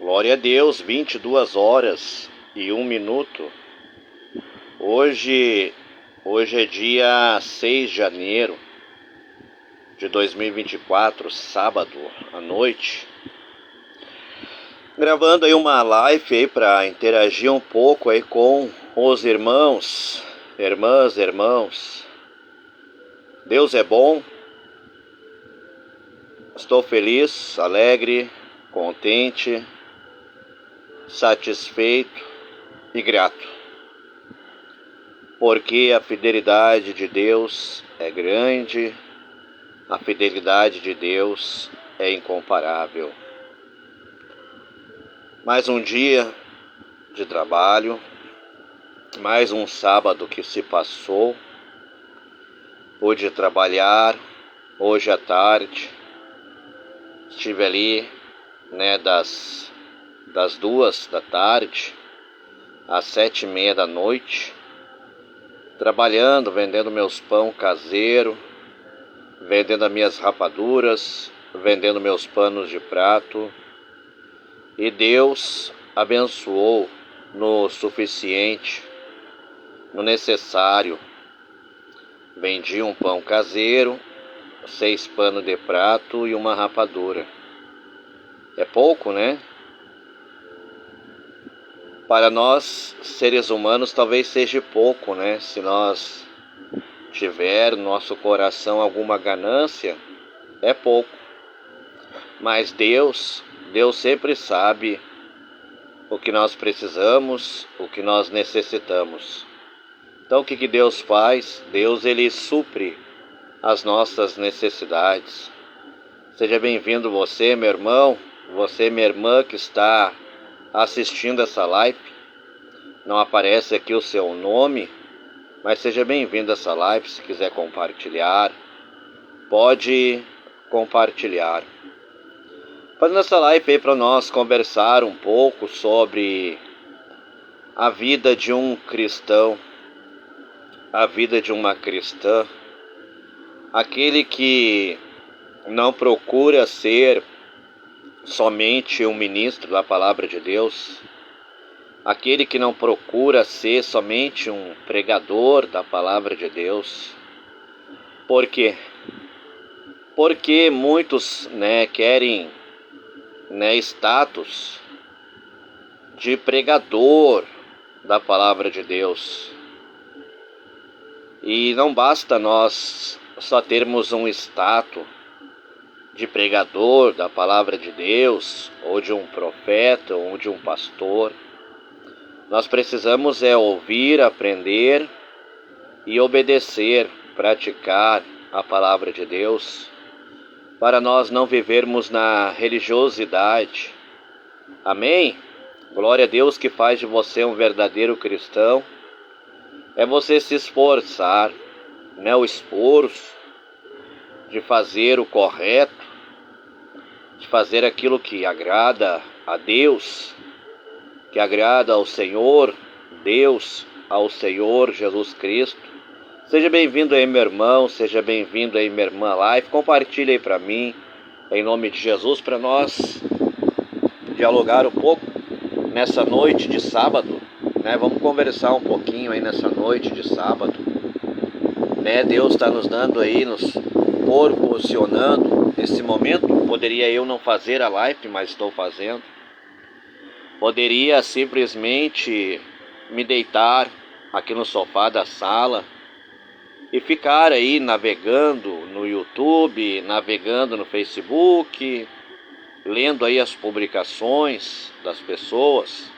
Glória a Deus, 22h01. Hoje é dia 6 de janeiro de 2024, sábado à noite. Gravando aí uma live aí para interagir um pouco aí com os irmãos, irmãos. Deus é bom. Estou feliz, alegre, contente, satisfeito e grato, porque a fidelidade de Deus é grande, a fidelidade de Deus é incomparável. Mais um dia de trabalho, mais um sábado que se passou. Pude trabalhar hoje à tarde, estive ali, das 2 da tarde às 7h30 da noite, trabalhando, vendendo meus pão caseiro, vendendo as minhas rapaduras, vendendo meus panos de prato. E Deus abençoou no suficiente, no necessário. Vendi um pão caseiro, 6 panos de prato e uma rapadura. É pouco, né? Para nós, seres humanos, talvez seja pouco, né? Se nós tiver no nosso coração alguma ganância, é pouco. Mas Deus sempre sabe o que nós precisamos, o que nós necessitamos. Então o que Deus faz? Deus, Ele supre as nossas necessidades. Seja bem-vindo você, meu irmão, você, minha irmã, que está assistindo essa live. Não aparece aqui o seu nome, mas seja bem-vindo a essa live. Se quiser compartilhar, pode compartilhar. Fazendo essa live aí para nós conversar um pouco sobre a vida de um cristão, a vida de uma cristã, aquele que não procura ser somente um ministro da palavra de Deus, aquele que não procura ser somente um pregador da palavra de Deus. Por quê? Porque muitos, querem, status de pregador da palavra de Deus. E não basta nós só termos um status de pregador da palavra de Deus, ou de um profeta, ou de um pastor. Nós precisamos ouvir, aprender e obedecer, praticar a palavra de Deus, para nós não vivermos na religiosidade. Amém? Glória a Deus, que faz de você um verdadeiro cristão. É você se esforçar, o esforço de fazer o correto, de fazer aquilo que agrada a Deus, que agrada ao Senhor Deus, ao Senhor Jesus Cristo. Seja bem-vindo aí, meu irmão, seja bem-vindo aí, minha irmã live. Compartilhe aí para mim, em nome de Jesus, para nós dialogar um pouco nessa noite de sábado, Vamos conversar um pouquinho aí nessa noite de sábado, Deus está nos dando aí, nos proporcionando esse momento. Poderia eu não fazer a live, mas estou fazendo. Poderia simplesmente me deitar aqui no sofá da sala e ficar aí navegando no YouTube, navegando no Facebook, lendo aí as publicações das pessoas.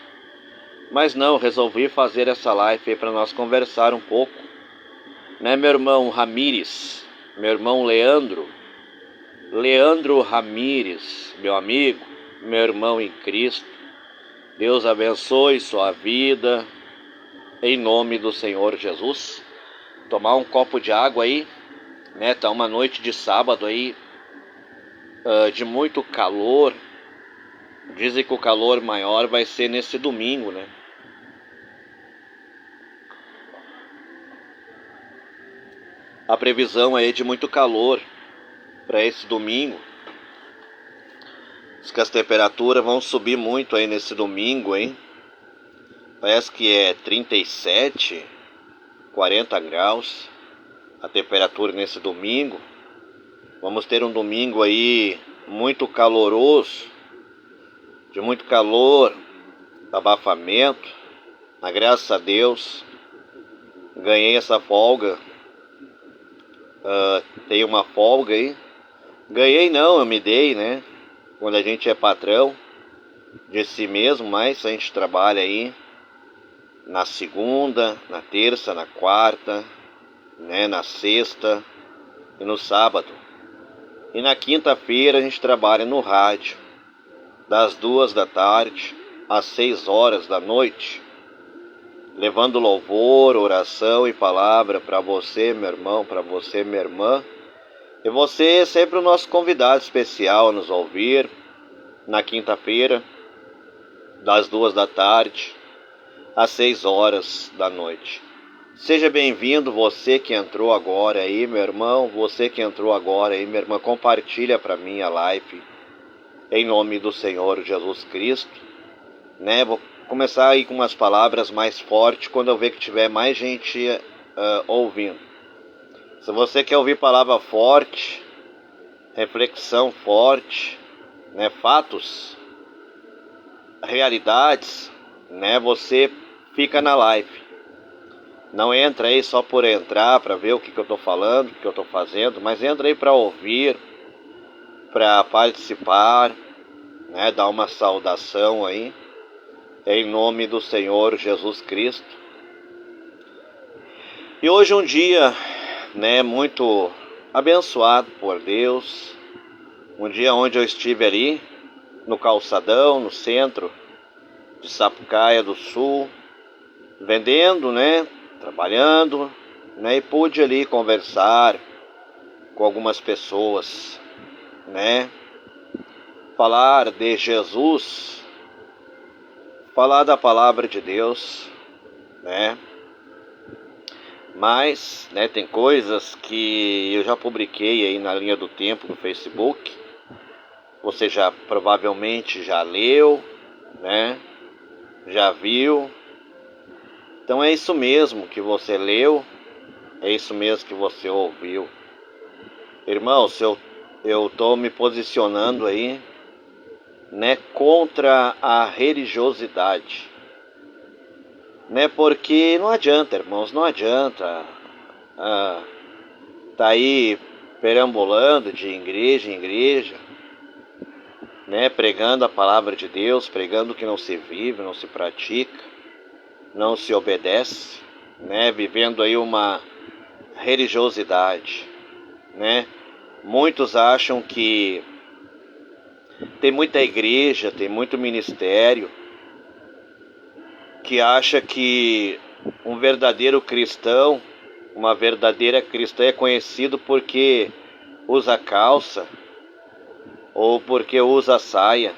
Mas não, resolvi fazer essa live aí para nós conversar um pouco, meu irmão Ramires, meu irmão Leandro Ramires, meu amigo, meu irmão em Cristo. Deus abençoe sua vida, em nome do Senhor Jesus. Tomar um copo de água aí, tá uma noite de sábado aí, de muito calor. Dizem que o calor maior vai ser nesse domingo, A previsão aí de muito calor para esse domingo. Diz que as temperaturas vão subir muito aí nesse domingo, hein? Parece que é 37, 40 graus a temperatura nesse domingo. Vamos ter um domingo aí muito caloroso, de muito calor, abafamento. Mas graças a Deus, ganhei essa folga. Tenho uma folga aí. Ganhei não, eu me dei, né? Quando a gente é patrão de si mesmo, mas a gente trabalha aí na segunda, na terça, na quarta, né? Na sexta e no sábado. E na quinta-feira a gente trabalha no rádio, das 2 da tarde às 6 horas da noite, levando louvor, oração e palavra para você, meu irmão, para você, minha irmã. E você é sempre o nosso convidado especial a nos ouvir na quinta-feira, das 2 da tarde às 6 horas da noite. Seja bem-vindo, você que entrou agora aí, meu irmão, você que entrou agora aí, minha irmã, compartilha para mim a live, em nome do Senhor Jesus Cristo, né? Vou começar aí com umas palavras mais fortes quando eu ver que tiver mais gente ouvindo. Se você quer ouvir palavra forte, reflexão forte, né? Fatos, realidades, né? Você fica na live. Não entra aí só por entrar para ver o que eu estou falando, o que eu estou fazendo, mas entra aí para ouvir, para participar, né? Dar uma saudação aí, em nome do Senhor Jesus Cristo. E hoje é um dia, né, muito abençoado por Deus, um dia onde eu estive ali no calçadão, no centro de Sapucaia do Sul, vendendo, né, trabalhando, né, e pude ali conversar com algumas pessoas, né, falar de Jesus, falar da palavra de Deus, né. Mas, né, tem coisas que eu já publiquei aí na linha do tempo no Facebook. Você já provavelmente já leu, né? Já viu. Então é isso mesmo que você leu, é isso mesmo que você ouviu. Irmãos, eu tô me posicionando aí, né, contra a religiosidade. Né, porque não adianta, irmãos, não adianta tá aí perambulando de igreja em igreja, né, pregando a palavra de Deus, pregando o que não se vive, não se pratica, não se obedece, né, vivendo aí uma religiosidade, né. Muitos acham que tem muita igreja, tem muito ministério, que acha que um verdadeiro cristão, uma verdadeira cristã é conhecido porque usa calça ou porque usa saia.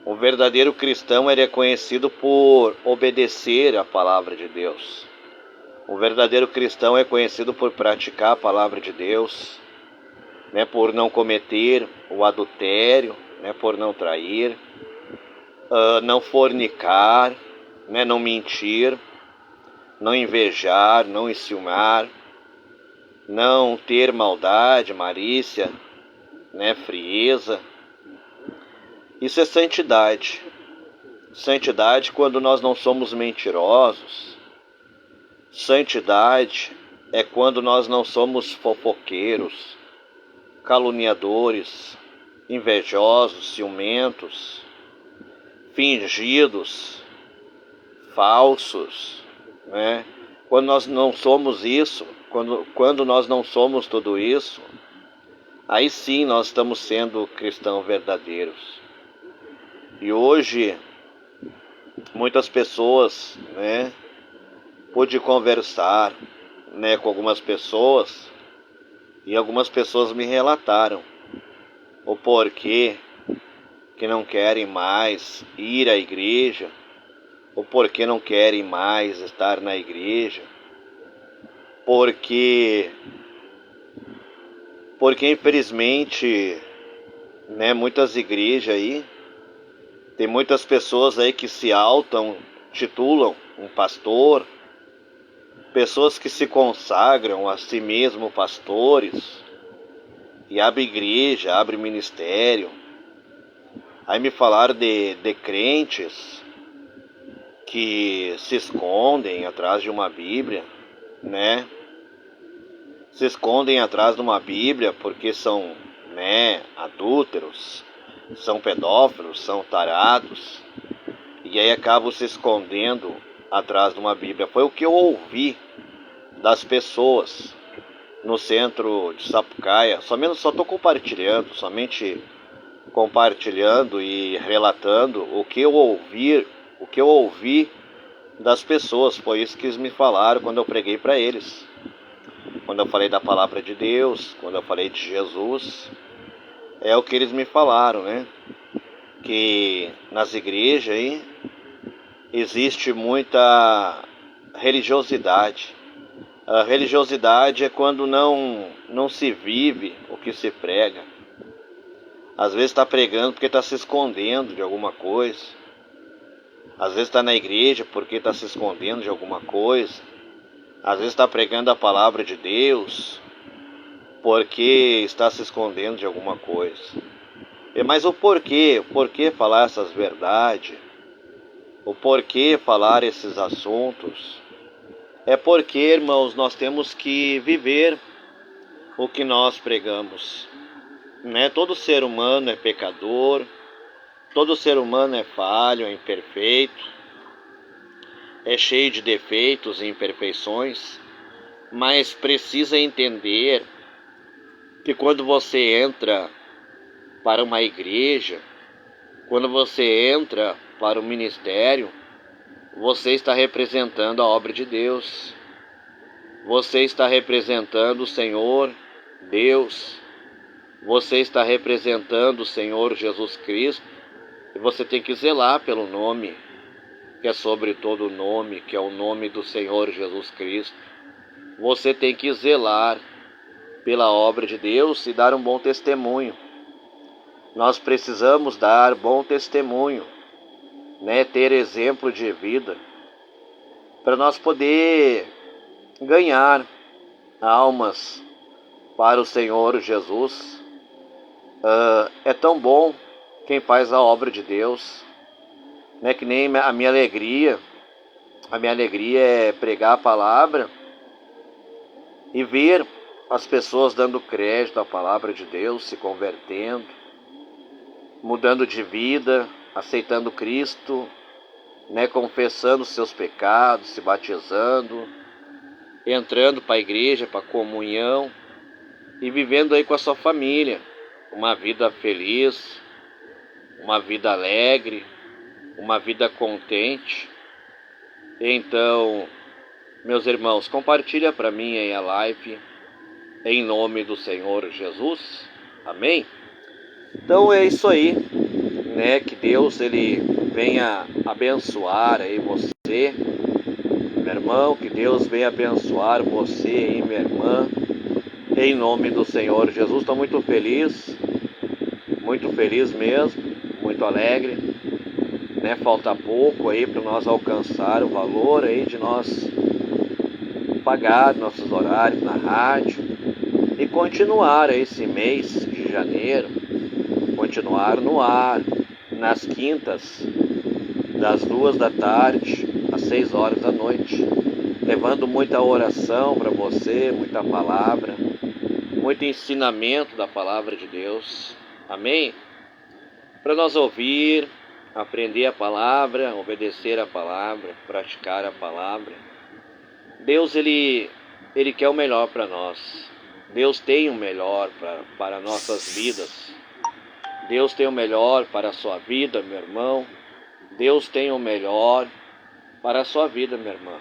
Um verdadeiro cristão ele é conhecido por obedecer a palavra de Deus. Um verdadeiro cristão é conhecido por praticar a palavra de Deus, né, por não cometer o adultério, né, por não trair, não fornicar, né, não mentir, não invejar, não enciumar, não ter maldade, malícia, né, frieza. Isso é santidade. Santidade quando nós não somos mentirosos. Santidade é quando nós não somos fofoqueiros, caluniadores, invejosos, ciumentos, fingidos, falsos, né? Quando nós não somos isso, quando nós não somos tudo isso, aí sim nós estamos sendo cristãos verdadeiros. E hoje, muitas pessoas, né, pude conversar, né, com algumas pessoas, e algumas pessoas me relataram o porquê que não querem mais ir à igreja, ou porque não querem mais estar na igreja, porque infelizmente né? Muitas igrejas aí, tem muitas pessoas aí que se titulam um pastor, pessoas que se consagram a si mesmo pastores, e abre igreja, abre ministério. Aí me falaram de crentes que se escondem atrás de uma Bíblia, né? Se escondem atrás de uma Bíblia porque são, né, adúlteros, são pedófilos, são tarados, e aí acabam se escondendo atrás de uma Bíblia. Foi o que eu ouvi das pessoas no centro de Sapucaia. Só estou somente compartilhando e relatando o que eu ouvi das pessoas. Foi isso que eles me falaram quando eu preguei para eles, quando eu falei da palavra de Deus, quando eu falei de Jesus. É o que eles me falaram, né? Que nas igrejas aí existe muita religiosidade. A religiosidade é quando não se vive o que se prega. Às vezes está pregando porque está se escondendo de alguma coisa. Às vezes está na igreja porque está se escondendo de alguma coisa. Às vezes está pregando a palavra de Deus porque está se escondendo de alguma coisa. Mas o porquê? O porquê falar essas verdades? O porquê falar esses assuntos? É porque, irmãos, nós temos que viver o que nós pregamos, né? Todo ser humano é pecador, todo ser humano é falho, é imperfeito, é cheio de defeitos e imperfeições, mas precisa entender que quando você entra para uma igreja, quando você entra para o ministério, você está representando a obra de Deus. Você está representando o Senhor Deus. Você está representando o Senhor Jesus Cristo. E você tem que zelar pelo nome, que é sobre todo nome, que é o nome do Senhor Jesus Cristo. Você tem que zelar pela obra de Deus e dar um bom testemunho. Nós precisamos dar bom testemunho, né? Ter exemplo de vida, para nós poder ganhar almas para o Senhor Jesus. É tão bom quem faz a obra de Deus, né? Que nem a minha alegria é pregar a palavra e ver as pessoas dando crédito à palavra de Deus, se convertendo, mudando de vida, aceitando Cristo, né? Confessando seus pecados, se batizando, entrando para a igreja, para a comunhão e vivendo aí com a sua família uma vida feliz, uma vida alegre, uma vida contente. Então, meus irmãos, compartilha para mim aí a live em nome do Senhor Jesus. Amém? Então é isso aí, né? Que Deus ele venha abençoar aí você, meu irmão, que Deus venha abençoar você aí, minha irmã, em nome do Senhor Jesus. Estou muito feliz mesmo, muito alegre, né? Falta pouco aí para nós alcançar o valor aí de nós pagar nossos horários na rádio e continuar aí esse mês de janeiro, continuar no ar, nas quintas, das 2 da tarde às 6 horas da noite, levando muita oração para você, muita palavra, muito ensinamento da palavra de Deus. Amém? Para nós ouvir, aprender a palavra, obedecer a palavra, praticar a palavra. Deus, ele quer o melhor para nós. Deus tem o melhor para nossas vidas. Deus tem o melhor para a sua vida, meu irmão. Deus tem o melhor para a sua vida, minha irmã.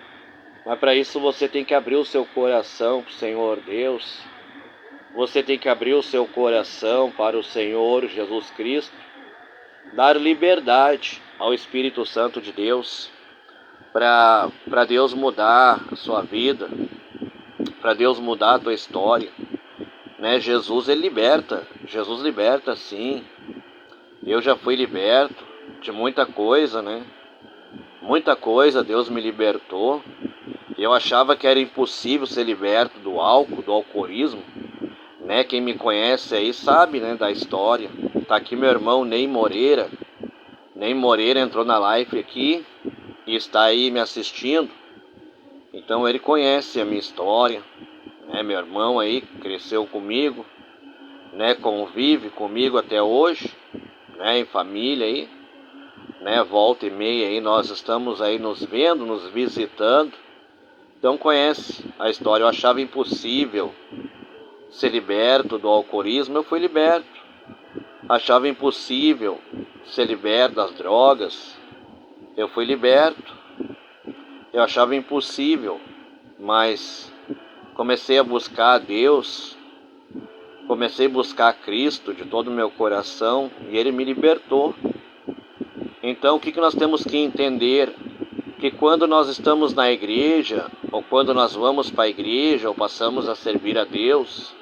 Mas para isso você tem que abrir o seu coração para o Senhor Deus. Você tem que abrir o seu coração para o Senhor Jesus Cristo. Dar liberdade ao Espírito Santo de Deus, para Deus mudar a sua vida, para Deus mudar a tua história, né? Jesus liberta sim, Eu já fui liberto de muita coisa, né? Muita coisa Deus me libertou. Eu achava que era impossível ser liberto do álcool, do alcoolismo, né? Quem me conhece aí sabe, né, da história. Tá aqui meu irmão Ney Moreira. Ney Moreira entrou na live aqui e está aí me assistindo. Então ele conhece a minha história, né? Meu irmão aí cresceu comigo, né? Convive comigo até hoje, né? Em família aí, né? Volta e meia aí nós estamos aí nos vendo, nos visitando. Então conhece a história. Eu achava impossível ser liberto do alcoolismo, eu fui liberto. Achava impossível ser liberto das drogas, eu fui liberto. Eu achava impossível, mas comecei a buscar a Deus, comecei a buscar Cristo de todo o meu coração e Ele me libertou. Então o que nós temos que entender? Que quando nós estamos na igreja, ou quando nós vamos para a igreja, ou passamos a servir a Deus,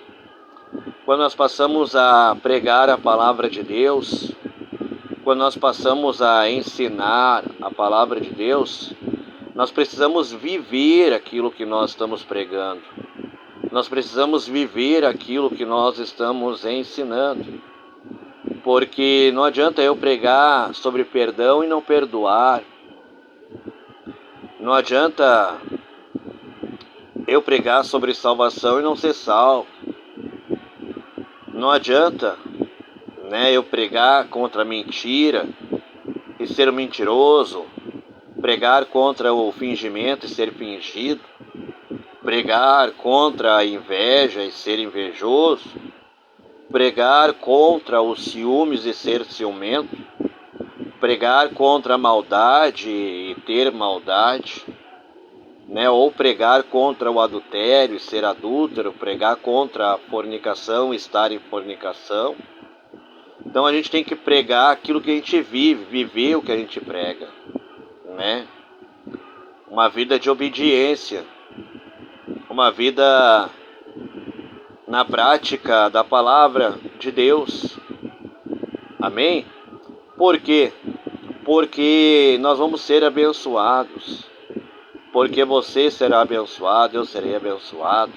quando nós passamos a pregar a palavra de Deus, quando nós passamos a ensinar a palavra de Deus, nós precisamos viver aquilo que nós estamos pregando. Nós precisamos viver aquilo que nós estamos ensinando. Porque não adianta eu pregar sobre perdão e não perdoar. Não adianta eu pregar sobre salvação e não ser salvo. Não adianta, né, eu pregar contra a mentira e ser mentiroso, pregar contra o fingimento e ser fingido, pregar contra a inveja e ser invejoso, pregar contra os ciúmes e ser ciumento, pregar contra a maldade e ter maldade, né? Ou pregar contra o adultério e ser adúltero, pregar contra a fornicação e estar em fornicação. Então a gente tem que pregar aquilo que a gente vive, viver o que a gente prega, né? Uma vida de obediência, uma vida na prática da palavra de Deus. Amém? Por quê? Porque nós vamos ser abençoados. Porque você será abençoado, eu serei abençoado.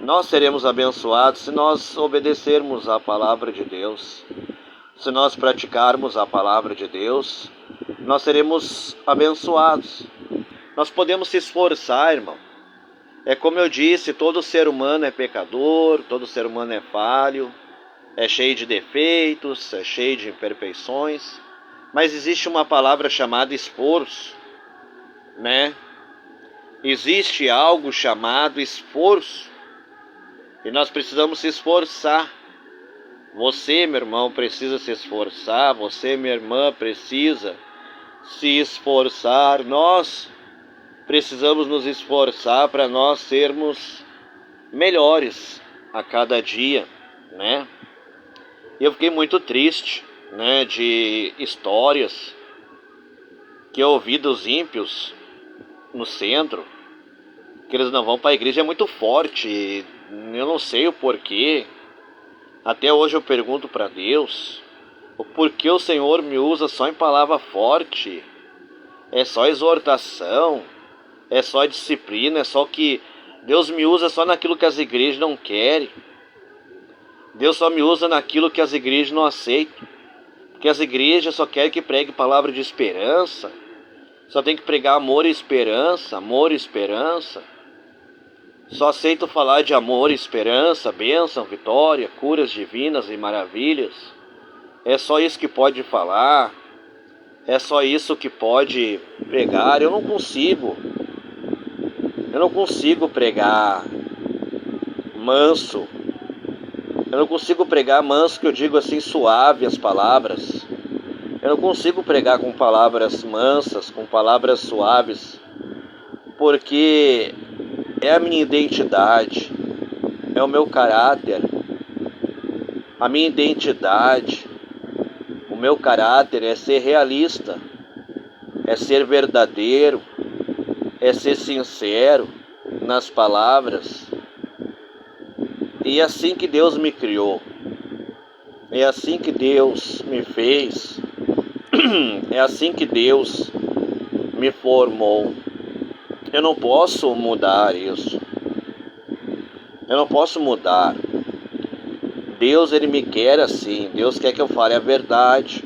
Nós seremos abençoados se nós obedecermos à palavra de Deus. Se nós praticarmos a palavra de Deus, nós seremos abençoados. Nós podemos se esforçar, irmão. É como eu disse, todo ser humano é pecador, todo ser humano é falho, é cheio de defeitos, é cheio de imperfeições. Mas existe uma palavra chamada esforço, né? Existe algo chamado esforço. E nós precisamos se esforçar. Você, meu irmão, precisa se esforçar. Você, minha irmã, precisa se esforçar. Nós precisamos nos esforçar para nós sermos melhores a cada dia, né? Eu fiquei muito triste, né, de histórias que eu ouvi dos ímpios no centro, que eles não vão para a igreja, é muito forte. Eu não sei o porquê. Até hoje eu pergunto para Deus, o porquê o Senhor me usa só em palavra forte? É só exortação, é só disciplina, é só que Deus me usa só naquilo que as igrejas não querem. Deus só me usa naquilo que as igrejas não aceitam. Porque as igrejas só querem que pregue palavra de esperança. Só tem que pregar amor e esperança, amor e esperança. Só aceito falar de amor e esperança, bênção, vitória, curas divinas e maravilhas. É só isso que pode falar. É só isso que pode pregar. Eu não consigo pregar manso. Eu não consigo pregar manso, que eu digo assim, suave as palavras. Eu não consigo pregar com palavras mansas, com palavras suaves, porque é a minha identidade, é o meu caráter, a minha identidade, o meu caráter é ser realista, é ser verdadeiro, é ser sincero nas palavras. E é assim que Deus me criou. É assim que Deus me fez, é assim que Deus me formou. Eu não posso mudar isso. Eu não posso mudar. Deus, Ele me quer assim. Deus quer que eu fale a verdade.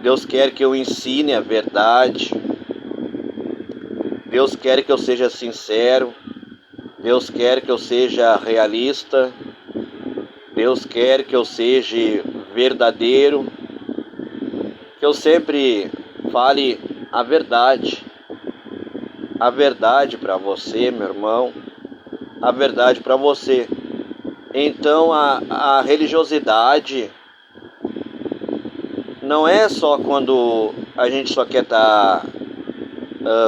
Deus quer que eu ensine a verdade. Deus quer que eu seja sincero. Deus quer que eu seja realista. Deus quer que eu seja verdadeiro. Que eu sempre fale a verdade. A verdade para você, meu irmão. A verdade para você. Então a religiosidade não é só quando a gente só quer estar,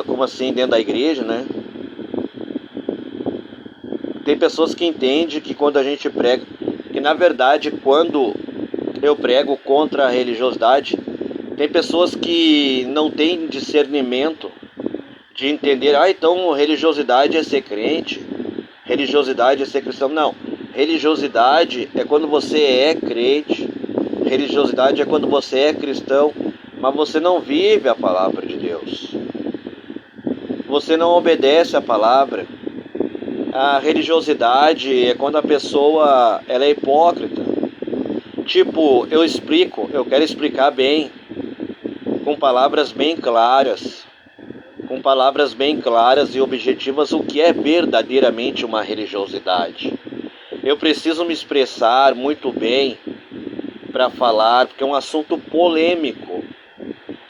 como assim, dentro da igreja, né? Tem pessoas que entendem que quando a gente prega, que na verdade quando eu prego contra a religiosidade, tem pessoas que não têm discernimento de entender, então religiosidade é ser crente, religiosidade é ser cristão. Não, religiosidade é quando você é crente, religiosidade é quando você é cristão, mas você não vive a palavra de Deus. Você não obedece a palavra. A religiosidade é quando a pessoa ela é hipócrita. Tipo, eu quero explicar bem, com palavras bem claras, e objetivas, o que é verdadeiramente uma religiosidade. Eu preciso me expressar muito bem para falar, porque é um assunto polêmico.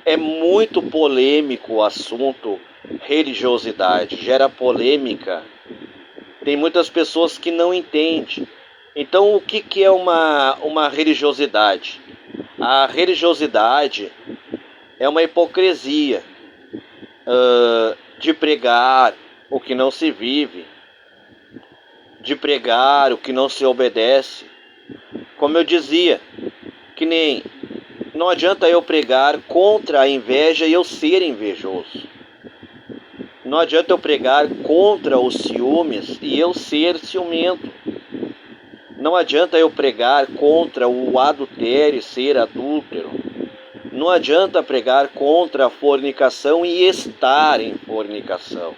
É muito polêmico o assunto religiosidade, gera polêmica. Tem muitas pessoas que não entendem. Então, o que é uma religiosidade? A religiosidade é uma hipocrisia de pregar o que não se vive, de pregar o que não se obedece. Como eu dizia, que nem não adianta eu pregar contra a inveja e eu ser invejoso. Não adianta eu pregar contra os ciúmes e eu ser ciumento. Não adianta eu pregar contra o adultério e ser adúltero. Não adianta pregar contra a fornicação e estar em fornicação.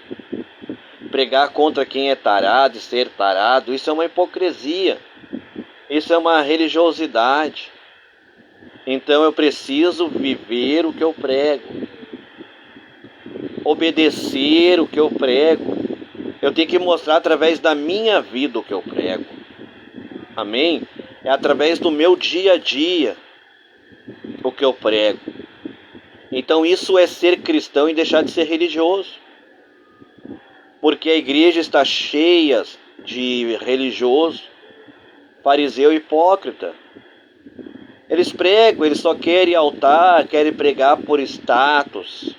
Pregar contra quem é tarado e ser tarado, isso é uma hipocrisia. Isso é uma religiosidade. Então eu preciso viver o que eu prego. Obedecer o que eu prego. Eu tenho que mostrar através da minha vida o que eu prego. Amém? É através do meu dia a dia o que eu prego. Então isso é ser cristão e deixar de ser religioso. Porque a igreja está cheia de religioso, fariseu e hipócrita. Eles pregam, eles só querem altar, querem pregar por status,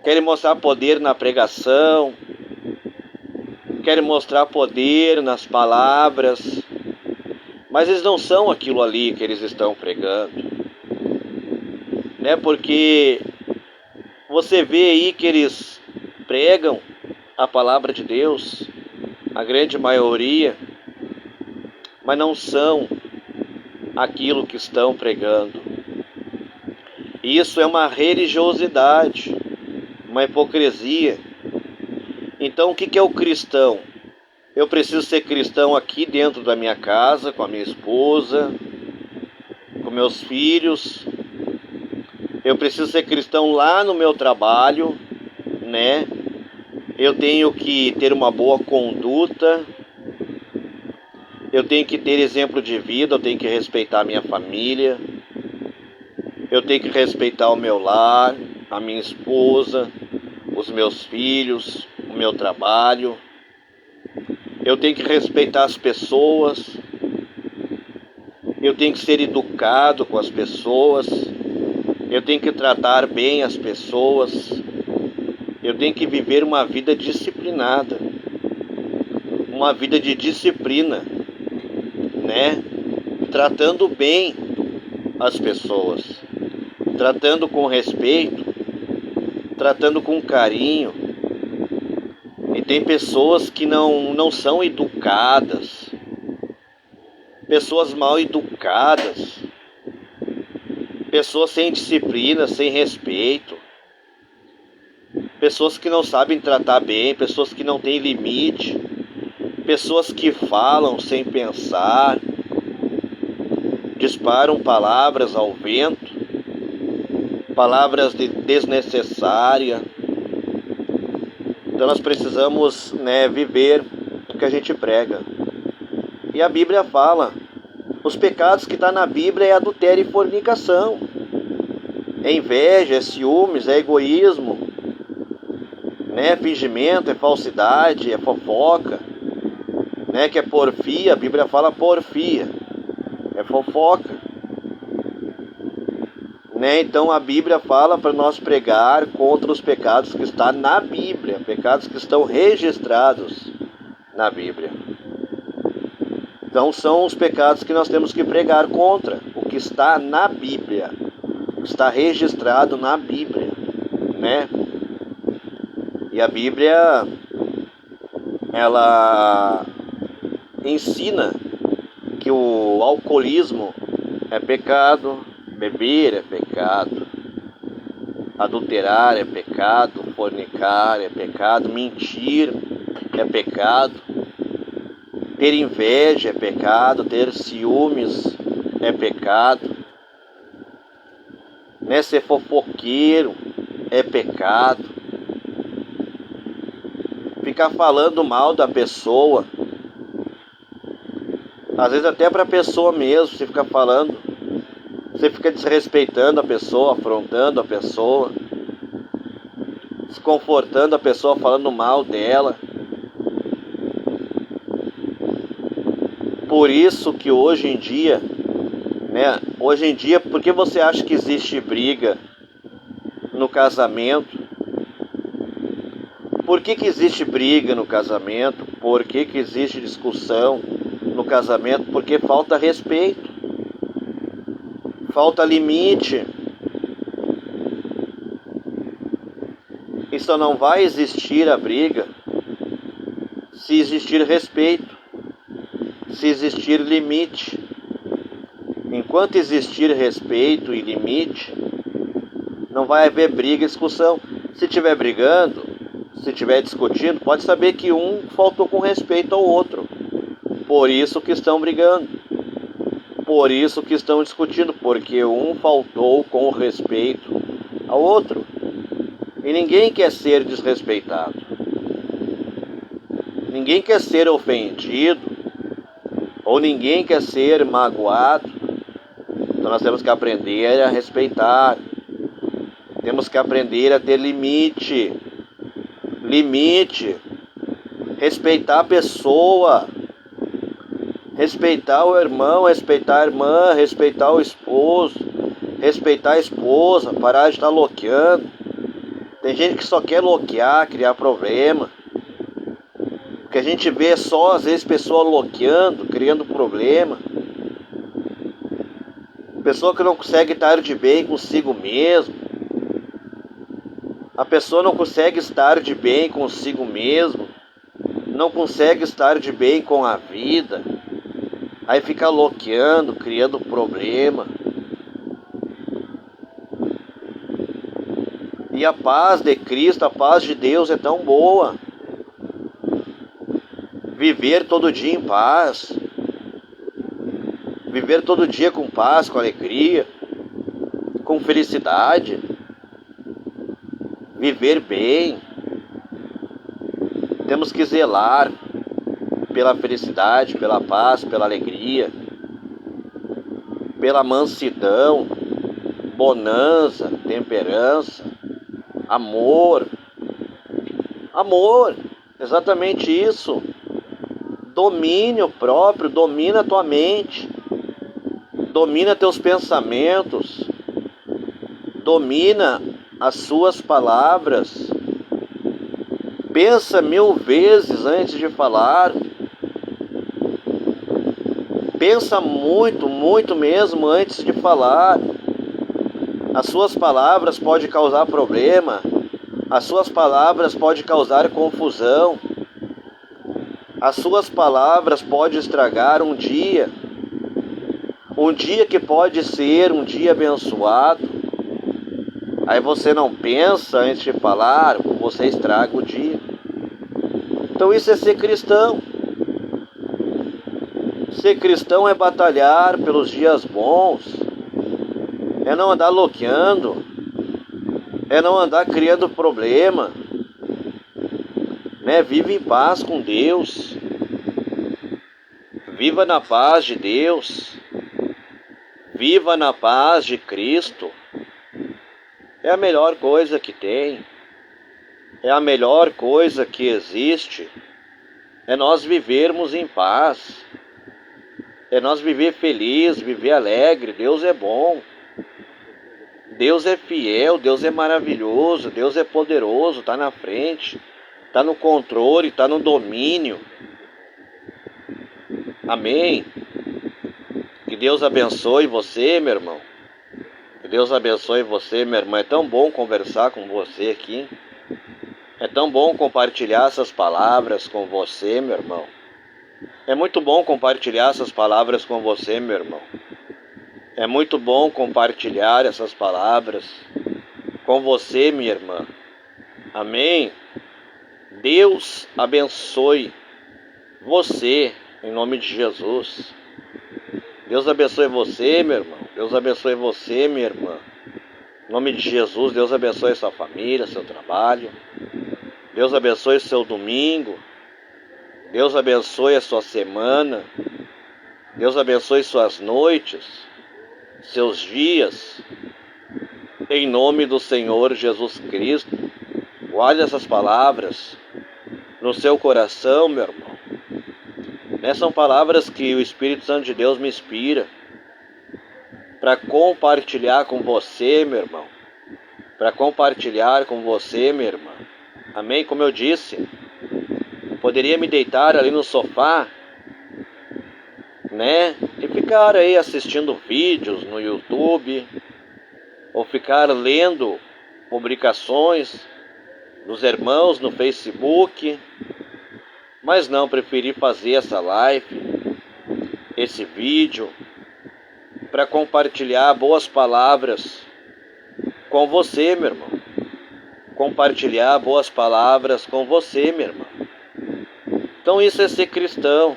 querem mostrar poder na pregação, querem mostrar poder nas palavras, mas eles não são aquilo ali que eles estão pregando, né? Porque você vê aí que eles pregam a palavra de Deus, a grande maioria, mas não são aquilo que estão pregando. Isso é uma religiosidade, uma hipocrisia. Então o que é o cristão? Eu preciso ser cristão aqui dentro da minha casa, com a minha esposa, com meus filhos. Eu preciso ser cristão lá no meu trabalho, né? Eu tenho que ter uma boa conduta. Eu tenho que ter exemplo de vida, eu tenho que respeitar a minha família. Eu tenho que respeitar o meu lar, a minha esposa, os meus filhos, o meu trabalho. Eu tenho que respeitar as pessoas. Eu tenho que ser educado com as pessoas. Eu tenho que tratar bem as pessoas. Eu tenho que viver uma vida disciplinada. Uma vida de disciplina, né? Tratando bem as pessoas. Tratando com respeito. Tratando com carinho. E tem pessoas que não são educadas. pessoas mal educadas, pessoas sem disciplina, sem respeito, pessoas que não sabem tratar bem, pessoas que não têm limite, pessoas que falam sem pensar, disparam palavras ao vento, palavras desnecessárias. Então nós precisamos, viver o que a gente prega. E a Bíblia fala, os pecados que estão na Bíblia é adultério e fornicação, é inveja, é ciúmes, é egoísmo, é fingimento, é falsidade, é fofoca, que é porfia. A Bíblia fala porfia, é fofoca. Então a Bíblia fala para nós pregar contra os pecados que estão na Bíblia, pecados que estão registrados na Bíblia. Então são os pecados que nós temos que pregar contra, o que está na Bíblia, o que está registrado na Bíblia, E a Bíblia, ela ensina que o alcoolismo é pecado, beber é pecado, adulterar é pecado, fornicar é pecado, mentir é pecado, ter inveja é pecado, ter ciúmes é pecado, ser fofoqueiro é pecado, ficar falando mal da pessoa, às vezes até para a pessoa mesmo, você fica falando, você fica desrespeitando a pessoa, afrontando a pessoa, desconfortando a pessoa, falando mal dela. Por isso que hoje em dia, por que você acha que existe briga no casamento? Por que existe briga no casamento? Por que existe discussão no casamento? Porque falta respeito, falta limite. E só não vai existir a briga se existir respeito, se existir limite. Enquanto existir respeito e limite, não vai haver briga e discussão. Se estiver brigando, se estiver discutindo, pode saber que um faltou com respeito ao outro. Por isso que estão brigando. Por isso que estão discutindo, porque um faltou com respeito ao outro. E ninguém quer ser desrespeitado. Ninguém quer ser ofendido, ou ninguém quer ser magoado. Então nós temos que aprender a respeitar. Temos que aprender a ter limite. Limite. Respeitar a pessoa. Respeitar o irmão, respeitar a irmã, respeitar o esposo, respeitar a esposa, parar de estar loqueando. Tem gente que só quer loquear, criar problema. O que a gente vê é só, às vezes, pessoa loqueando, criando problema. Pessoa que não consegue estar de bem consigo mesmo. A pessoa não consegue estar de bem consigo mesmo. Não consegue estar de bem com a vida. Aí fica loqueando, criando problema. E a paz de Cristo, a paz de Deus é tão boa. Viver todo dia em paz. Viver todo dia com paz, com alegria, com felicidade. Viver bem. Temos que zelar pela felicidade, pela paz, pela alegria, pela mansidão, bonança, temperança, amor. Amor, exatamente isso. Domínio próprio, domina a tua mente, domina teus pensamentos, domina as suas palavras. Pensa 1000 vezes antes de falar. Pensa muito, muito mesmo antes de falar. As suas palavras podem causar problema. As suas palavras podem causar confusão. As suas palavras podem estragar um dia. Um dia que pode ser um dia abençoado, aí você não pensa antes de falar, você estraga o dia. Então isso é ser cristão. Ser cristão é batalhar pelos dias bons, é não andar loqueando, é não andar criando problema, né? Vive em paz com Deus, viva na paz de Deus, viva na paz de Cristo. É a melhor coisa que tem, é a melhor coisa que existe, é nós vivermos em paz, é nós viver feliz, viver alegre. Deus é bom, Deus é fiel, Deus é maravilhoso, Deus é poderoso, está na frente, está no controle, está no domínio. Amém? Que Deus abençoe você, meu irmão. Que Deus abençoe você, minha irmã. É tão bom conversar com você aqui. É tão bom compartilhar essas palavras com você, meu irmão. É muito bom compartilhar essas palavras com você, meu irmão. É muito bom compartilhar essas palavras com você, minha irmã. Amém? Deus abençoe você, em nome de Jesus. Deus abençoe você, meu irmão. Deus abençoe você, minha irmã. Em nome de Jesus, Deus abençoe sua família, seu trabalho. Deus abençoe seu domingo. Deus abençoe a sua semana. Deus abençoe suas noites, seus dias. Em nome do Senhor Jesus Cristo. Guarde essas palavras no seu coração, meu irmão. São palavras que o Espírito Santo de Deus me inspira para compartilhar com você, meu irmão. Para compartilhar com você, minha irmã. Amém? Como eu disse, poderia me deitar ali no sofá, né? E ficar aí assistindo vídeos no YouTube, ou ficar lendo publicações dos irmãos no Facebook. Mas não, preferi fazer essa live, esse vídeo, para compartilhar boas palavras com você, meu irmão. Compartilhar boas palavras com você, meu irmão. Então isso é ser cristão.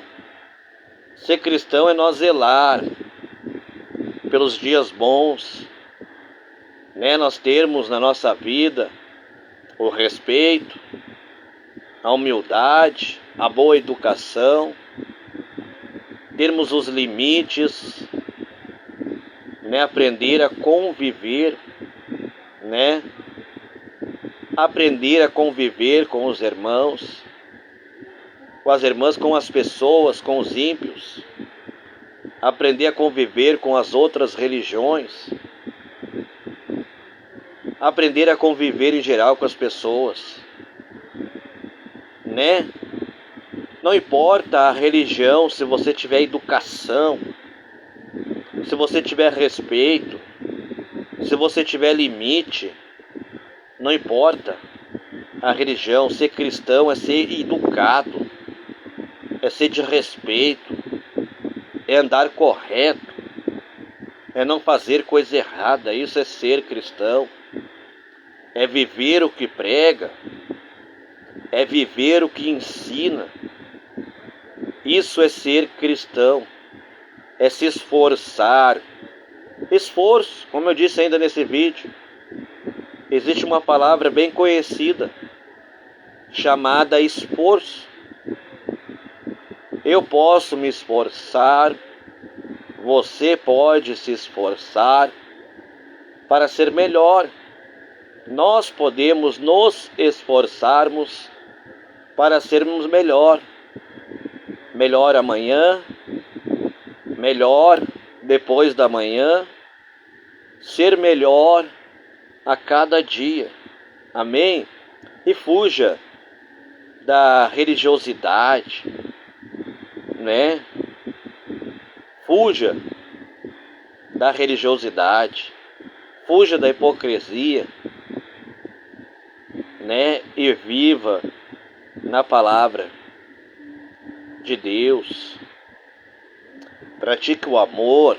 Ser cristão é nós zelar pelos dias bons, né? Nós termos na nossa vida o respeito, a humildade, a boa educação, termos os limites, né? Aprender a conviver, né? Aprender a conviver com os irmãos, com as irmãs, com as pessoas, com os ímpios. Aprender a conviver com as outras religiões. Aprender a conviver em geral com as pessoas, né? Não importa a religião, se você tiver educação, se você tiver respeito, se você tiver limite, não importa a religião. Ser cristão é ser educado, é ser de respeito, é andar correto, é não fazer coisa errada. Isso é ser cristão. É viver o que prega, é viver o que ensina. Isso é ser cristão, é se esforçar. Esforço, como eu disse ainda nesse vídeo, existe uma palavra bem conhecida, chamada esforço. Eu posso me esforçar, você pode se esforçar para ser melhor. Nós podemos nos esforçarmos para sermos melhor. Melhor amanhã, melhor depois da manhã, ser melhor a cada dia. Amém? E fuja da religiosidade, né? Fuja da religiosidade, fuja da hipocrisia, né? E viva na palavra de Deus. Pratique o amor,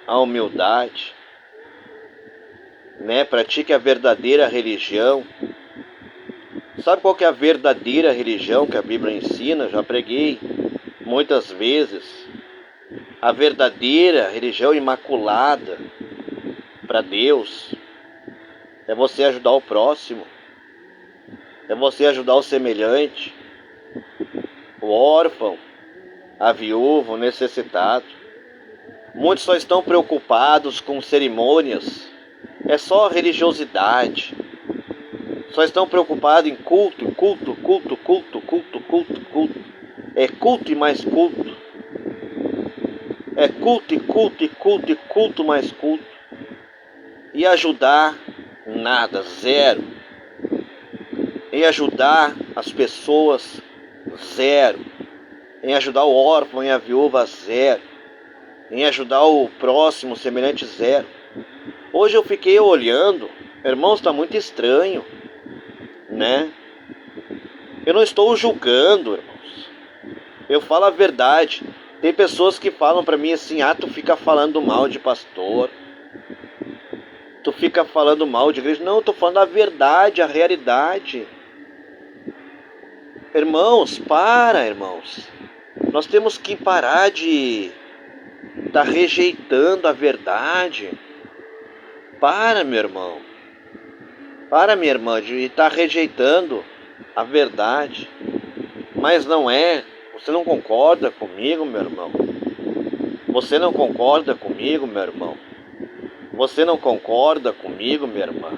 a humildade, né? Pratique a verdadeira religião. Sabe qual que é a verdadeira religião que a Bíblia ensina? Já preguei muitas vezes. A verdadeira religião imaculada para Deus é você ajudar o próximo, é você ajudar o semelhante, o órfão, a viúva, o necessitado. Muitos só estão preocupados com cerimônias, é só religiosidade. Só estão preocupados em culto. É culto e mais culto. É culto mais culto. E ajudar, nada, zero. Em ajudar as pessoas, zero. Em ajudar o órfão e a viúva, zero. Em ajudar o próximo, semelhante, zero. Hoje eu fiquei olhando, irmãos, está muito estranho, né? Eu não estou julgando, irmãos. Eu falo a verdade. Tem pessoas que falam para mim assim: ah, tu fica falando mal de pastor, tu fica falando mal de igreja. Não, eu tô falando a verdade, a realidade. Irmãos, irmãos. Nós temos que parar de estar rejeitando a verdade. Meu irmão. Minha irmã, de estar rejeitando a verdade. Mas não é. Você não concorda comigo, meu irmão? Você não concorda comigo, meu irmão? Você não concorda comigo, minha irmã?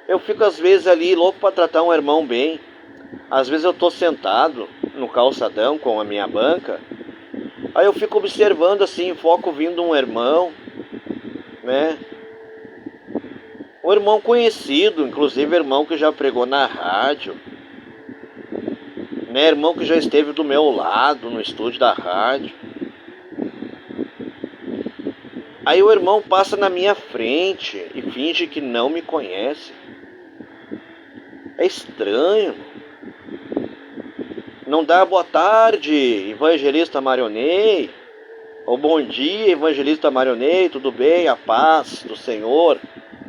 Eu fico às vezes ali louco para tratar um irmão bem. Às vezes eu estou sentado no calçadão com a minha banca. Aí eu fico observando assim, foco vindo um irmão, né? Um irmão conhecido, inclusive irmão que já pregou na rádio, né? Irmão que já esteve do meu lado no estúdio da rádio. Aí o irmão passa na minha frente e finge que não me conhece. É estranho. Não dá boa tarde, evangelista Marionei. Ou bom dia, evangelista Marionei, tudo bem? A paz do Senhor.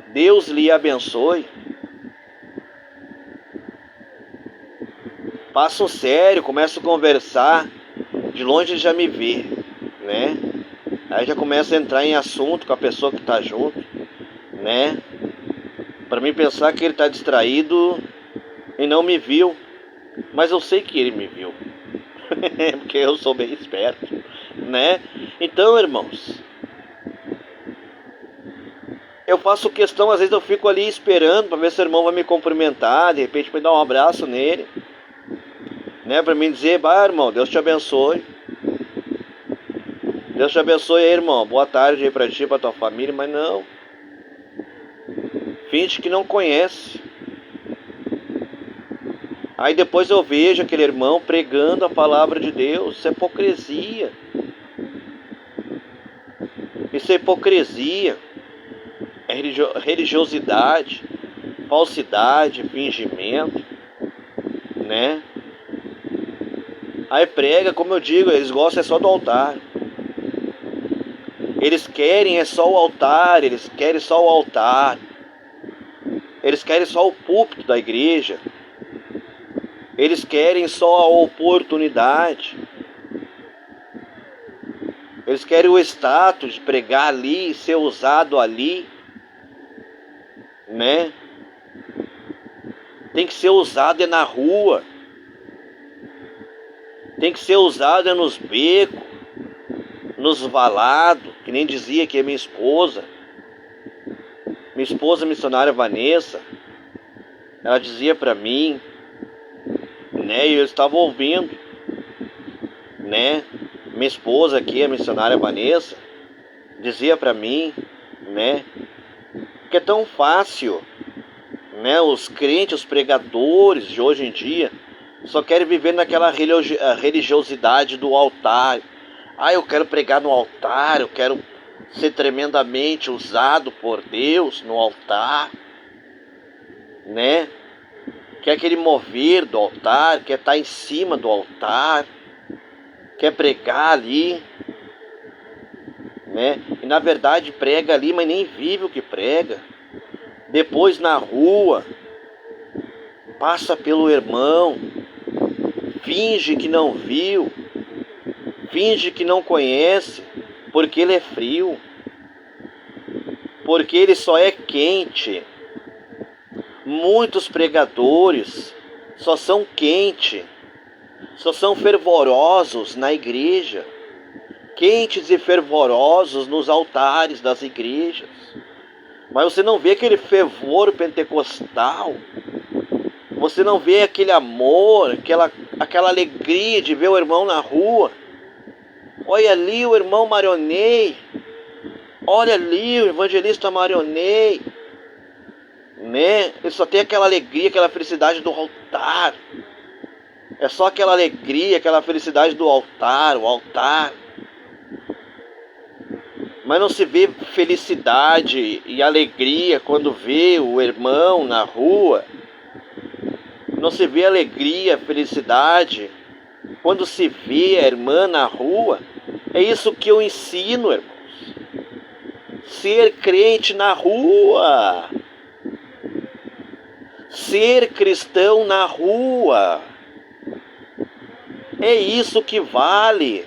Deus lhe abençoe. Passo sério, começo a conversar. De longe ele já me vê, né? Aí já começa a entrar em assunto com a pessoa que está junto, né? Para mim pensar que ele está distraído e não me viu. Mas eu sei que ele me viu. Porque eu sou bem esperto, né? Então, irmãos, eu faço questão, às vezes eu fico ali esperando para ver se o irmão vai me cumprimentar, de repente me dar um abraço nele, né? Para mim dizer: bah, irmão, Deus te abençoe. Deus te abençoe aí, irmão. Boa tarde aí para ti, para tua família. Mas não. Finge que não conhece. Aí depois eu vejo aquele irmão pregando a palavra de Deus. Isso é hipocrisia. Isso é hipocrisia. É religiosidade, falsidade, fingimento, né? Aí prega, como eu digo, eles gostam é só do altar. Eles querem é só o altar, eles querem só o altar. Eles querem só o púlpito da igreja. Eles querem só a oportunidade. Eles querem o status de pregar ali e ser usado ali, né? Tem que ser usado é na rua. Tem que ser usado é nos becos, nos valados, que nem dizia que é minha esposa missionária Vanessa. Ela dizia para mim, né? E eu estava ouvindo, né? Minha esposa aqui, a missionária Vanessa, dizia para mim, né? Que é tão fácil, né? Os crentes, os pregadores de hoje em dia só querem viver naquela religiosidade do altar. Ah, eu quero pregar no altar, eu quero ser tremendamente usado por Deus no altar, né? Quer aquele mover do altar, quer estar em cima do altar, quer pregar ali, né? E na verdade prega ali, mas nem vive o que prega. Depois na rua, passa pelo irmão, finge que não viu, finge que não conhece, porque ele é frio, porque ele só é quente. Muitos pregadores só são quentes, só são fervorosos na igreja, quentes e fervorosos nos altares das igrejas. Mas você não vê aquele fervor pentecostal, você não vê aquele amor, aquela alegria de ver o irmão na rua. Olha ali o irmão Marionei, olha ali o evangelista Marionei, né? Ele só tem aquela alegria, aquela felicidade do altar. É só aquela alegria, aquela felicidade do altar, o altar. Mas não se vê felicidade e alegria quando vê o irmão na rua. Não se vê alegria, felicidade quando se vê a irmã na rua. É isso que eu ensino, irmãos. Ser crente na rua. Ser cristão na rua. É isso que vale.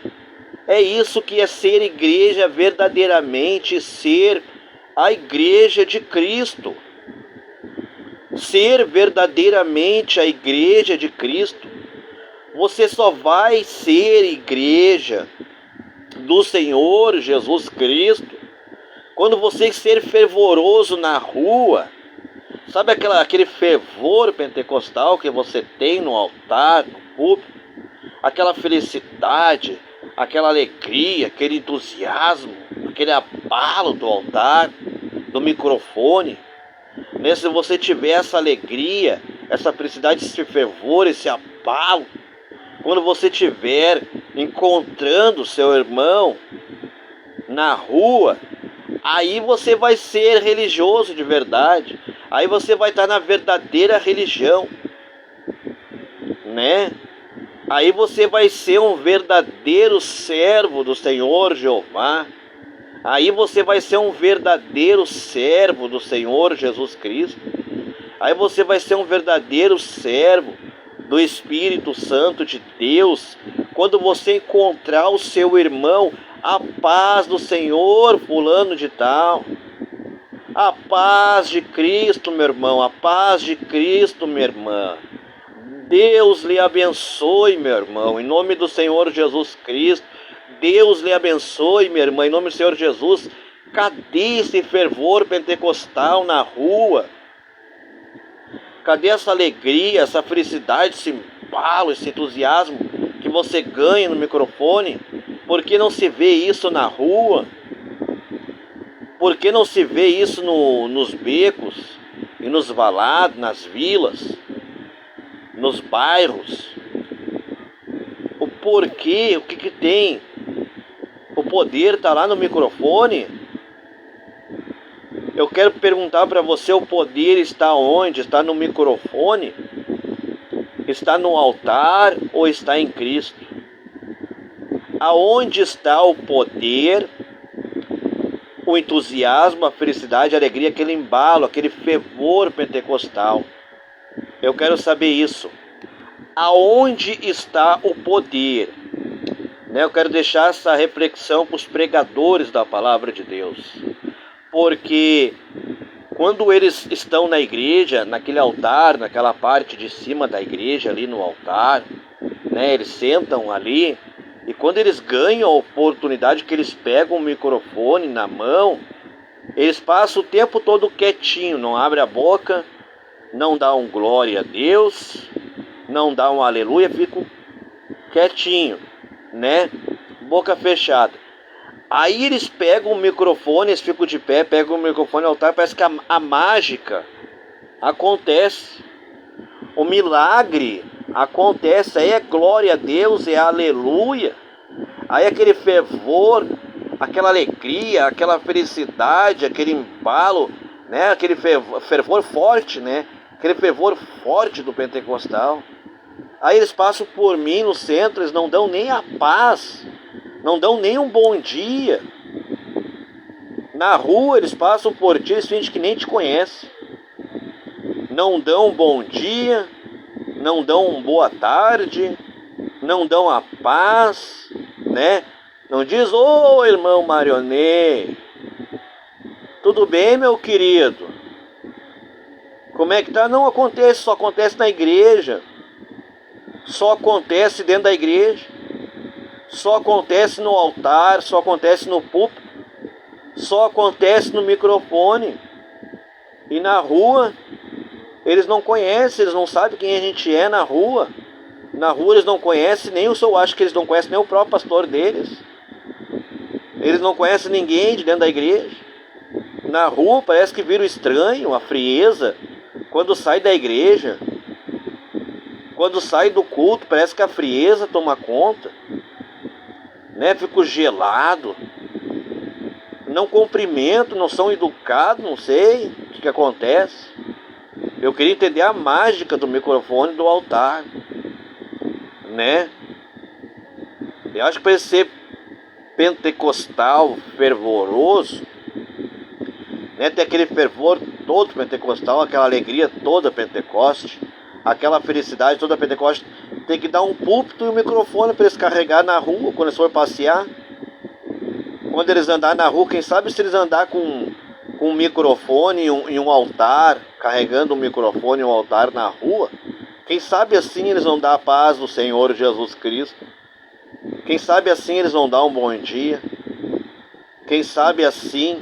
É isso que é ser igreja verdadeiramente, ser a igreja de Cristo. Ser verdadeiramente a igreja de Cristo. Você só vai ser igreja do Senhor Jesus Cristo quando você ser fervoroso na rua. Sabe aquele fervor pentecostal que você tem no altar, no púlpito? Aquela felicidade, aquela alegria, aquele entusiasmo, aquele abalo do altar, do microfone. Né? Se você tiver essa alegria, essa felicidade, esse fervor, esse abalo, quando você estiver encontrando seu irmão na rua, aí você vai ser religioso de verdade. Aí você vai estar na verdadeira religião, né? Aí você vai ser um verdadeiro servo do Senhor Jeová. Aí você vai ser um verdadeiro servo do Senhor Jesus Cristo. Aí você vai ser um verdadeiro servo do Espírito Santo de Deus. Quando você encontrar o seu irmão, a paz do Senhor fulano de tal. A paz de Cristo, meu irmão. A paz de Cristo, minha irmã. Deus lhe abençoe, meu irmão, em nome do Senhor Jesus Cristo. Deus lhe abençoe, minha irmã, em nome do Senhor Jesus. Cadê esse fervor pentecostal na rua? Cadê essa alegria, essa felicidade, esse embalo, esse entusiasmo que você ganha no microfone? Por que não se vê isso na rua? Por que não se vê isso nos becos e nos valados, nas vilas? Nos bairros? O porquê, o que tem? O poder está lá no microfone? Eu quero perguntar para você, o poder está onde? Está no microfone? Está no altar ou está em Cristo? Aonde está o poder, o entusiasmo, a felicidade, a alegria, aquele embalo, aquele fervor pentecostal? Eu quero saber isso. Aonde está o poder? Eu quero deixar essa reflexão para os pregadores da palavra de Deus. Porque quando eles estão na igreja, naquele altar, naquela parte de cima da igreja, ali no altar, eles sentam ali, e quando eles ganham a oportunidade que eles pegam o microfone na mão, eles passam o tempo todo quietinho, não abre a boca, não dá um glória a Deus, não dá um aleluia, ficam quietinho, boca fechada. Aí eles pegam o microfone, eles ficam de pé, pegam o microfone no altar, parece que a mágica acontece, o milagre acontece, aí é glória a Deus, é aleluia, aí aquele fervor, aquela alegria, aquela felicidade, aquele embalo, aquele fervor forte, aquele fervor forte do pentecostal. Aí eles passam por mim no centro, eles não dão nem a paz, não dão nem um bom dia, Na rua eles passam por ti, eles fingem que nem te conhecem. Não dão um bom dia, não dão uma boa tarde, não dão a paz, né? Não diz, ô irmão Marionê, tudo bem, meu querido? Como é que tá? Não acontece, só acontece na igreja. Só acontece dentro da igreja. Só acontece no altar, só acontece no púlpito. Só acontece no microfone. E na rua, eles não conhecem, eles não sabem quem a gente é na rua. Na rua eles não conhecem, nem eu acho que eles não conhecem nem o próprio pastor deles. Eles não conhecem ninguém de dentro da igreja. Na rua parece que vira estranho, a frieza. Quando sai da igreja, quando sai do culto, parece que a frieza toma conta, né? Fico gelado, não cumprimento, não são educados, não sei o que acontece. Eu queria entender a mágica do microfone do altar, né? Eu acho que para ser pentecostal fervoroso, né, ter aquele fervor todo pentecostal, aquela alegria toda Pentecoste, aquela felicidade toda Pentecoste, tem que dar um púlpito e um microfone para eles carregar na rua quando eles forem passear. Quando eles andarem na rua, quem sabe se eles andar com um microfone e um altar, carregando um microfone e um altar na rua, quem sabe assim eles vão dar a paz do Senhor Jesus Cristo. Quem sabe assim eles vão dar um bom dia. Quem sabe assim,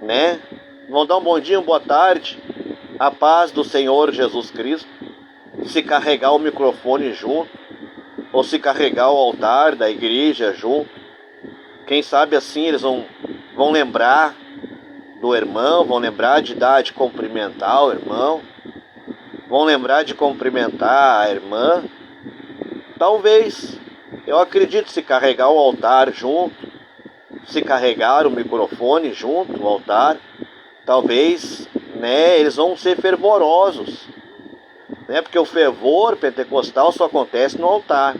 né? Vão dar um bom dia, uma boa tarde, a paz do Senhor Jesus Cristo, se carregar o microfone junto, ou se carregar o altar da igreja junto. Quem sabe assim eles vão lembrar do irmão, vão lembrar de cumprimentar o irmão, vão lembrar de cumprimentar a irmã. Talvez, eu acredito, se carregar o altar junto, se carregar o microfone junto, o altar, talvez, né, eles vão ser fervorosos, né, porque o fervor pentecostal só acontece no altar.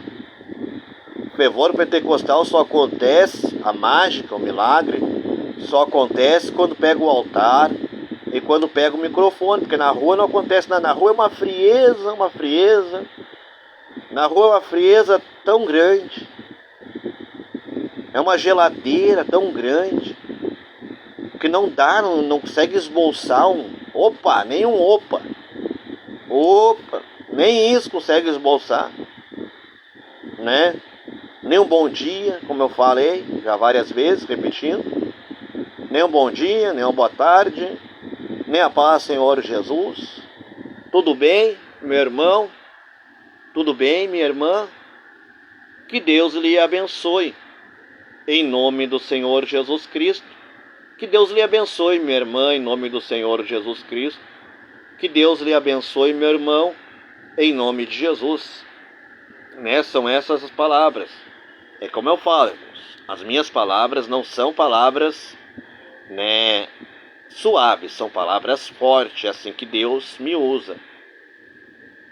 O fervor pentecostal só acontece, a mágica, o milagre, só acontece quando pega o altar e quando pega o microfone, porque na rua não acontece nada. Na rua é uma frieza, uma frieza. Na rua é uma frieza tão grande, é uma geladeira tão grande, que não dá, não consegue esboçar um opa, nem um opa, nem isso consegue esboçar, né? Nem um bom dia, como eu falei já várias vezes, repetindo, nem um bom dia, nem uma boa tarde, nem a paz, Senhor Jesus. Tudo bem, meu irmão? Tudo bem, minha irmã? Que Deus lhe abençoe, em nome do Senhor Jesus Cristo. Que Deus lhe abençoe, minha irmã, em nome do Senhor Jesus Cristo. Que Deus lhe abençoe, meu irmão, em nome de Jesus. Né? São essas as palavras. É como eu falo, irmãos, as minhas palavras não são palavras, né, suaves, são palavras fortes, é assim que Deus me usa.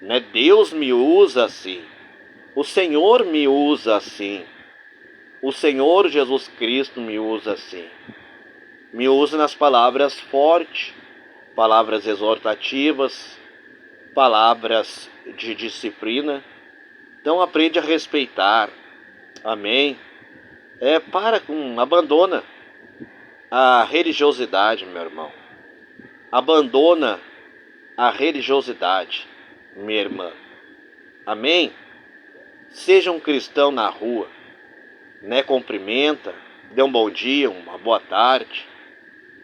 Né? Deus me usa assim. O Senhor me usa assim. O Senhor Jesus Cristo me usa assim. Me usa nas palavras fortes, palavras exortativas, palavras de disciplina. Então aprende a respeitar. Amém? Abandona a religiosidade, meu irmão. Abandona a religiosidade, minha irmã. Amém? Seja um cristão na rua, né? Cumprimenta, dê um bom dia, uma boa tarde.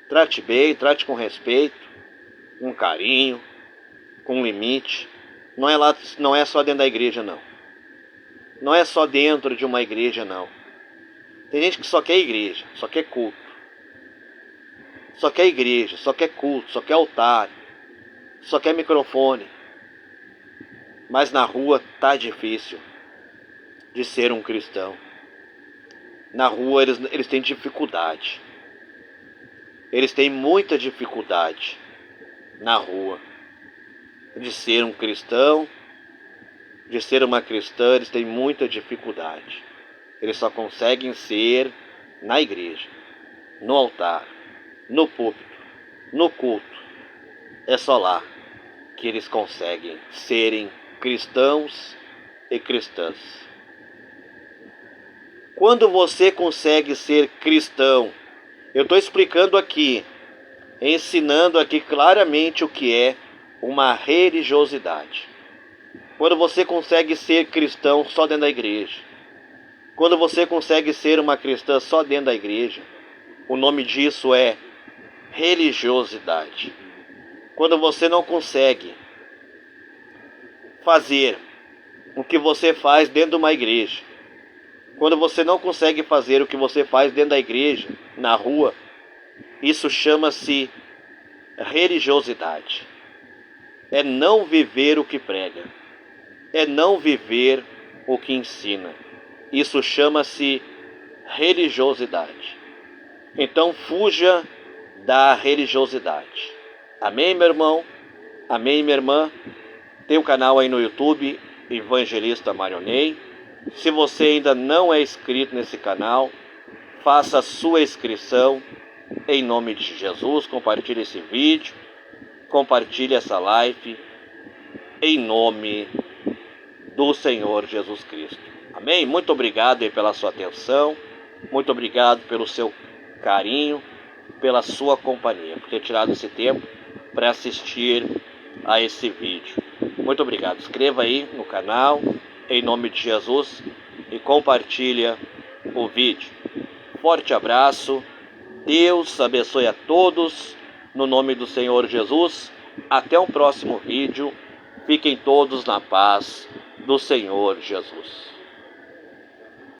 Trate bem, trate com respeito, com carinho, com limite. Não é só dentro da igreja, não. Não é só dentro de uma igreja, não. Tem gente que só quer igreja, só quer culto. Só quer igreja, só quer culto, só quer altar, só quer microfone. Mas na rua tá difícil de ser um cristão. Na rua eles têm dificuldade. Eles têm muita dificuldade na rua de ser um cristão, de ser uma cristã. Eles têm muita dificuldade. Eles só conseguem ser na igreja. no altar, no púlpito, no culto. É só lá que eles conseguem serem cristãos e cristãs. Quando você consegue ser cristão, eu estou explicando aqui, ensinando aqui claramente o que é uma religiosidade. Quando você consegue ser cristão só dentro da igreja, quando você consegue ser uma cristã só dentro da igreja, o nome disso é religiosidade. Quando você não consegue fazer o que você faz dentro de uma igreja, quando você não consegue fazer o que você faz dentro da igreja, na rua, isso chama-se religiosidade. É não viver o que prega. É não viver o que ensina. Isso chama-se religiosidade. Então fuja da religiosidade. Amém, meu irmão? Amém, minha irmã? Tem um canal aí no YouTube, Evangelista Marionei. Se você ainda não é inscrito nesse canal, faça a sua inscrição em nome de Jesus. Compartilhe esse vídeo, compartilhe essa live em nome do Senhor Jesus Cristo. Amém? Muito obrigado aí pela sua atenção, muito obrigado pelo seu carinho, pela sua companhia, por ter tirado esse tempo para assistir a esse vídeo. Muito obrigado. Inscreva aí no canal, em nome de Jesus, e compartilha o vídeo. Forte abraço. Deus abençoe a todos. No nome do Senhor Jesus. Até o próximo vídeo. Fiquem todos na paz do Senhor Jesus.